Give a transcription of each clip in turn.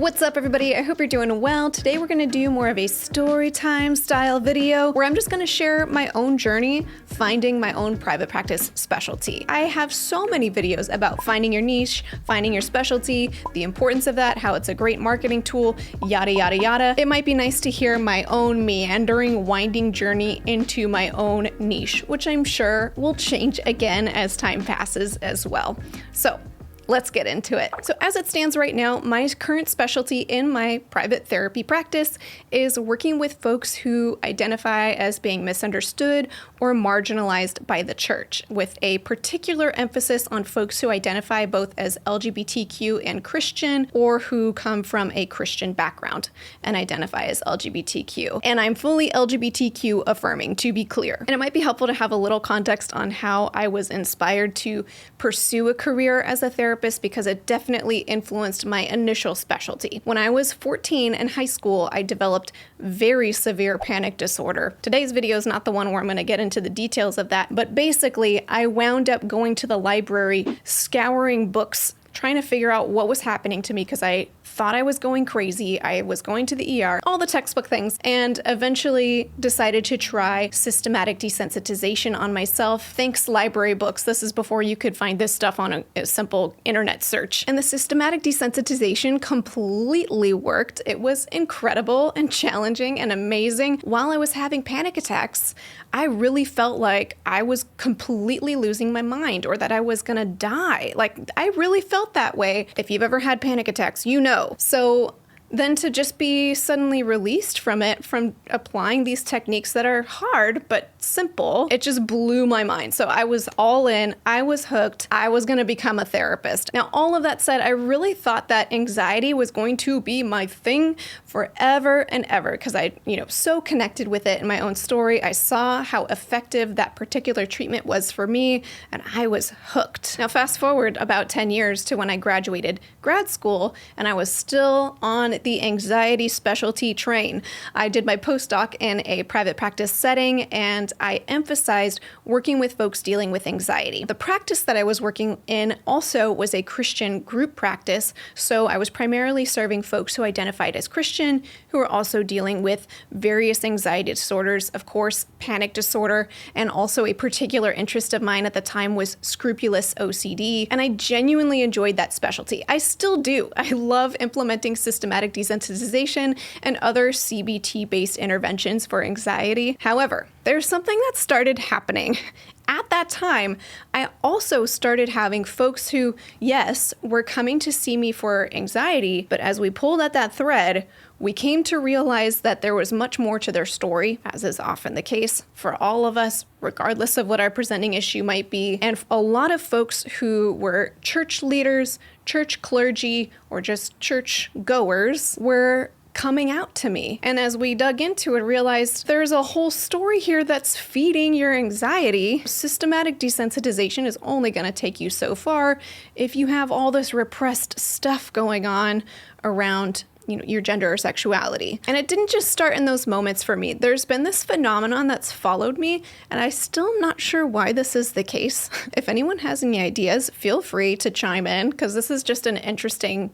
What's up, everybody? I hope you're doing well. Today we're going to do more of a story time style video where I'm just going to share my own journey finding my own private practice specialty. I have so many videos about finding your niche, finding your specialty, the importance of that, how it's a great marketing tool, yada, yada, yada. It might be nice to hear my own meandering, winding journey into my own niche, which I'm sure will change again as time passes as well. So let's get into it. So as it stands right now, my current specialty in my private therapy practice is working with folks who identify as being misunderstood or marginalized by the church, with a particular emphasis on folks who identify both as LGBTQ and Christian, or who come from a Christian background and identify as LGBTQ. And I'm fully LGBTQ affirming, to be clear. And it might be helpful to have a little context on how I was inspired to pursue a career as a therapist, because it definitely influenced my initial specialty. When I was 14 in high school, I developed very severe panic disorder. Today's video is not the one where I'm going to get into the details of that, but basically I wound up going to the library, scouring books, trying to figure out what was happening to me because I thought I was going crazy. I was going to the ER, all the textbook things, and eventually decided to try systematic desensitization on myself. Thanks, library books. This is before you could find this stuff on a simple internet search. And the systematic desensitization completely worked. It was incredible and challenging and amazing. While I was having panic attacks, I really felt like I was completely losing my mind or that I was gonna die. Like, I really felt that way. If you've ever had panic attacks, you know. So then to just be suddenly released from it, from applying these techniques that are hard but simple, it just blew my mind. So I was all in, I was hooked, I was gonna become a therapist. Now, all of that said, I really thought that anxiety was going to be my thing forever and ever, because I, so connected with it in my own story. I saw how effective that particular treatment was for me, and I was hooked. Now, fast forward about 10 years to when I graduated grad school, and I was still on the anxiety specialty train. I did my postdoc in a private practice setting, and I emphasized working with folks dealing with anxiety. The practice that I was working in also was a Christian group practice, so I was primarily serving folks who identified as Christian, who were also dealing with various anxiety disorders, of course, panic disorder, and also a particular interest of mine at the time was scrupulous OCD, and I genuinely enjoyed that specialty. I still do. I love implementing systematic desensitization and other CBT-based interventions for anxiety. However, there's something that started happening. At that time, I also started having folks who, yes, were coming to see me for anxiety, but as we pulled at that thread, we came to realize that there was much more to their story, as is often the case for all of us, regardless of what our presenting issue might be. And a lot of folks who were church leaders, church clergy, or just church goers were coming out to me. And as we dug into it, realized there's a whole story here that's feeding your anxiety. Systematic desensitization is only going to take you so far if you have all this repressed stuff going on around your gender or sexuality. And it didn't just start in those moments for me. There's been this phenomenon that's followed me, and I'm still not sure why this is the case. If anyone has any ideas, feel free to chime in, because this is just an interesting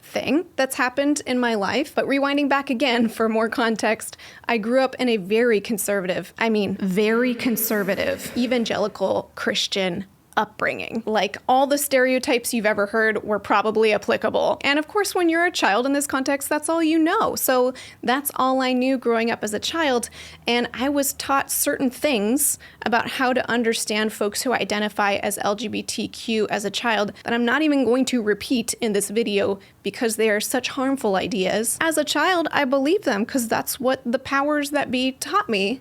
thing that's happened in my life. But rewinding back again for more context, I grew up in a very conservative evangelical Christian upbringing. Like, all the stereotypes you've ever heard were probably applicable. And of course, when you're a child in this context, that's all you know. So that's all I knew growing up as a child. And I was taught certain things about how to understand folks who identify as LGBTQ as a child that I'm not even going to repeat in this video because they are such harmful ideas. As a child, I believed them because that's what the powers that be taught me.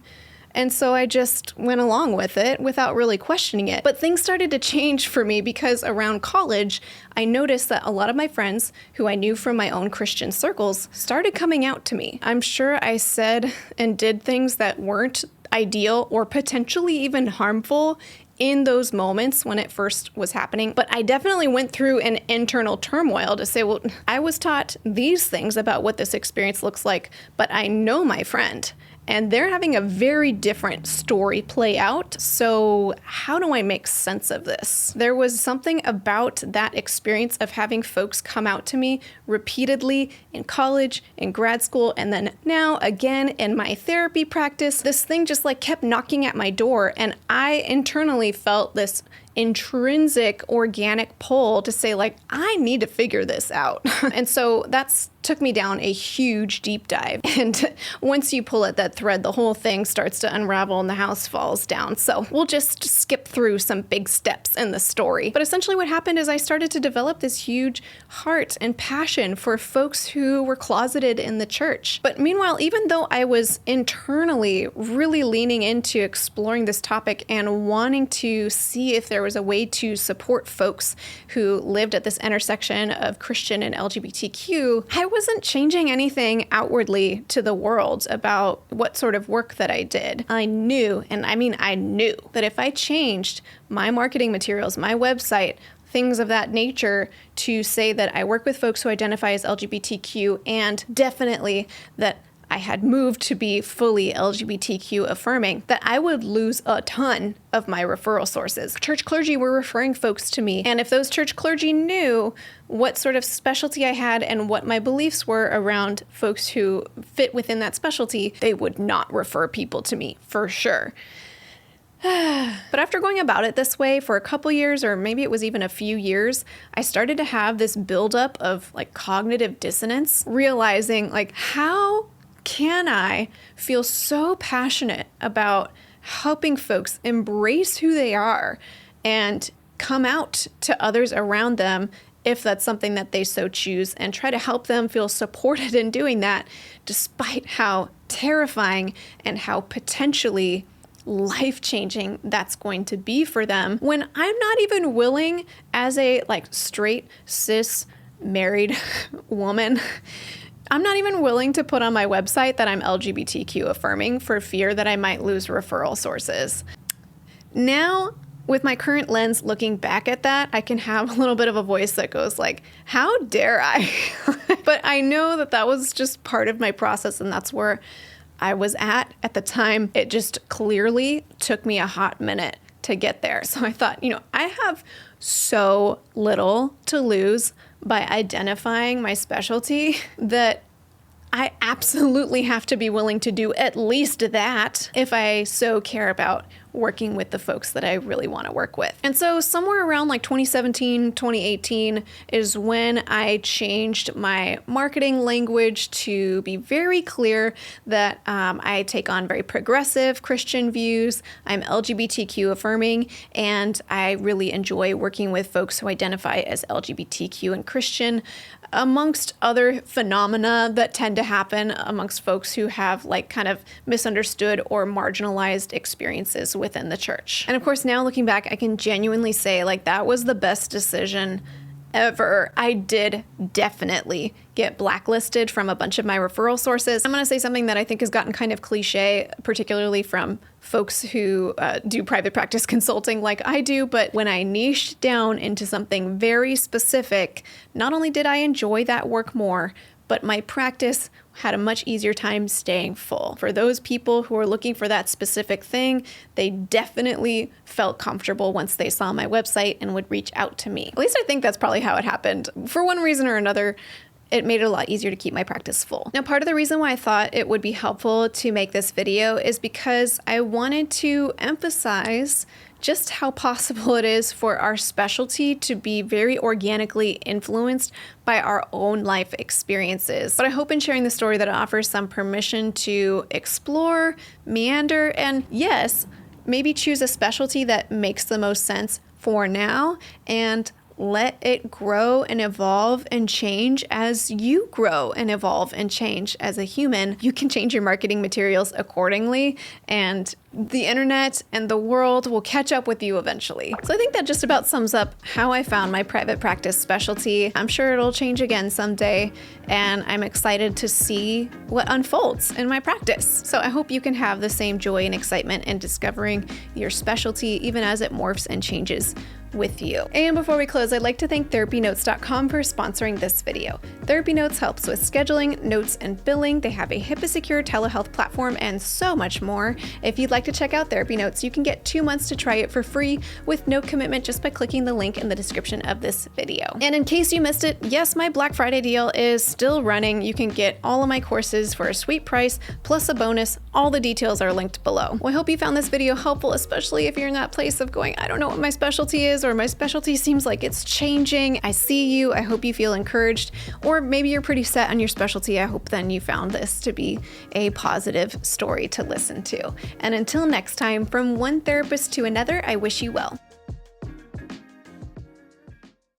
And so I just went along with it without really questioning it. But things started to change for me because around college, I noticed that a lot of my friends who I knew from my own Christian circles started coming out to me. I'm sure I said and did things that weren't ideal or potentially even harmful in those moments when it first was happening. But I definitely went through an internal turmoil to say, well, I was taught these things about what this experience looks like, but I know my friend. and they're having a very different story play out. So how do I make sense of this? There was something about that experience of having folks come out to me repeatedly in college, in grad school, and then now again in my therapy practice. This thing just like kept knocking at my door, and I internally felt this intrinsic organic pull to say, like, I need to figure this out. And so that's took me down a huge deep dive. And once you pull at that thread, the whole thing starts to unravel and the house falls down. So we'll just skip through some big steps in the story. But essentially what happened is I started to develop this huge heart and passion for folks who were closeted in the church. But meanwhile, even though I was internally really leaning into exploring this topic and wanting to see if there was a way to support folks who lived at this intersection of Christian and LGBTQ, I wasn't changing anything outwardly to the world about what sort of work that I did. I knew, and I mean I knew, that if I changed my marketing materials, my website, things of that nature to say that I work with folks who identify as LGBTQ, and definitely that I had moved to be fully LGBTQ affirming, that I would lose a ton of my referral sources. Church clergy were referring folks to me, and if those church clergy knew what sort of specialty I had and what my beliefs were around folks who fit within that specialty, they would not refer people to me, for sure. But after going about it this way for a couple years, or maybe it was even a few years, I started to have this buildup of like cognitive dissonance, realizing like, how can I feel so passionate about helping folks embrace who they are and come out to others around them if that's something that they so choose, and try to help them feel supported in doing that, despite how terrifying and how potentially life-changing that's going to be for them, when I'm not even willing, as a like straight cis married woman, I'm not even willing to put on my website that I'm LGBTQ affirming for fear that I might lose referral sources. Now, with my current lens looking back at that, I can have a little bit of a voice that goes like, how dare I? But I know that that was just part of my process, and that's where I was at the time. It just clearly took me a hot minute to get there. So I thought, I have so little to lose by identifying my specialty that I absolutely have to be willing to do at least that if I so care about working with the folks that I really want to work with. And so somewhere around like 2017, 2018 is when I changed my marketing language to be very clear that I take on very progressive Christian views, I'm LGBTQ affirming, and I really enjoy working with folks who identify as LGBTQ and Christian, amongst other phenomena that tend to happen amongst folks who have like kind of misunderstood or marginalized experiences within the church. And of course, now looking back, I can genuinely say like that was the best decision ever. I did definitely get blacklisted from a bunch of my referral sources. I'm going to say something that I think has gotten kind of cliche, particularly from folks who do private practice consulting like I do. But when I niched down into something very specific, not only did I enjoy that work more, but my practice had a much easier time staying full. For those people who are looking for that specific thing, they definitely felt comfortable once they saw my website and would reach out to me. At least I think that's probably how it happened. For one reason or another, it made it a lot easier to keep my practice full. Now, part of the reason why I thought it would be helpful to make this video is because I wanted to emphasize just how possible it is for our specialty to be very organically influenced by our own life experiences. But I hope in sharing the story that it offers some permission to explore, meander, and yes, maybe choose a specialty that makes the most sense for now, and let it grow and evolve and change as you grow and evolve and change as a human. You can change your marketing materials accordingly, and the internet and the world will catch up with you eventually. So I think that just about sums up how I found my private practice specialty. I'm sure it'll change again someday, and I'm excited to see what unfolds in my practice. So I hope you can have the same joy and excitement in discovering your specialty, even as it morphs and changes with you. And before we close, I'd like to thank TherapyNotes.com for sponsoring this video. TherapyNotes helps with scheduling, notes, and billing. They have a HIPAA-secure telehealth platform and so much more. If you'd like to check out TherapyNotes, you can get 2 months to try it for free with no commitment just by clicking the link in the description of this video. And in case you missed it, yes, my Black Friday deal is still running. You can get all of my courses for a sweet price, plus a bonus. All the details are linked below. Well, I hope you found this video helpful, especially if you're in that place of going, I don't know what my specialty is, or my specialty seems like it's changing. I see you. I hope you feel encouraged. Or maybe you're pretty set on your specialty. I hope then you found this to be a positive story to listen to. And until next time, from one therapist to another, I wish you well.